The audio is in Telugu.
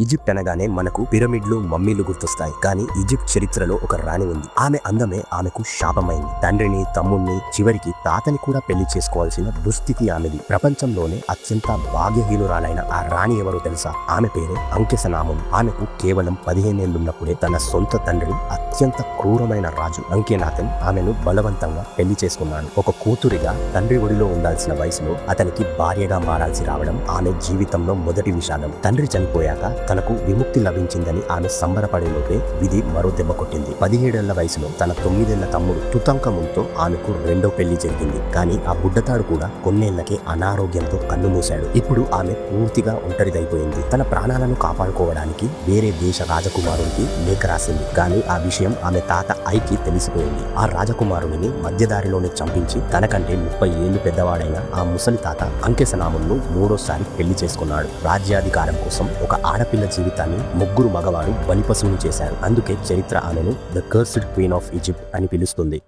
ఈజిప్ట్ అనగానే మనకు పిరమిడ్లు మమ్మీలు గుర్తొస్తాయి. కానీ ఈజిప్ట్ చరిత్రలో ఒక రాణి ఉంది. ఆమె అందమే ఆమెకు శాపమైంది. తండ్రిని, తమ్ముణ్ణి, చివరికి తాతని కూడా పెళ్లి చేసుకోవాల్సిన దుస్థితి ఆమెది. ప్రపంచంలోనే అత్యంత భాగ్యహీనురాలైన ఆ రాణి ఎవరో తెలుసా? ఆమె పేరే అంకెసనామం. ఆమెకు కేవలం 15 ఏళ్లున్నప్పుడే తన సొంత తండ్రి, అత్యంత క్రూరమైన రాజు అంకెనాథన్ ఆమెను బలవంతంగా పెళ్లి చేసుకున్నాడు. ఒక కూతురిగా తండ్రి ఒడిలో ఉండాల్సిన వయసులో అతనికి భార్యగా మారాల్సి రావడం ఆమె జీవితంలో మొదటి విషాదం. తండ్రి చనిపోయాక తనకు విముక్తి లభించిందని ఆమె సంబరపడేలోపే విధి మరో దెబ్బ కొట్టింది. 17 ఏళ్ల వయసులో తన 9 ఏళ్ల తమ్ముడు తుతంకమున్తో ఆమెకు రెండో పెళ్లి జరిగింది. కానీ ఆ బుడ్డతాడు కూడా కొన్నేళ్లకే అనారోగ్యంతో కన్నుమూశాడు. ఇప్పుడు ఆమె పూర్తిగా ఒంటరిదైపోయింది. తన ప్రాణాలను కాపాడుకోవడానికి వేరే దేశ రాజకుమారుడికి లేఖ రాసింది. కానీ ఆ విషయం ఆమె తాత ఐకి తెలిసిపోయింది. ఆ రాజకుమారుడిని మధ్యదారిలోనే చంపించి తనకంటే 30 ఏళ్లు పెద్దవాడైన ఆ ముసలి తాత అంకెసనామును మూడోసారి పెళ్లి చేసుకున్నాడు. రాజ్యాధికారం కోసం ఒక ఆడపిల్ల జీవితాన్ని ముగ్గురు మగవారు బలిపశువుని చేశారు. అందుకే చరిత్ర ఆమెను the cursed queen of Egypt అని పిలుస్తుంది.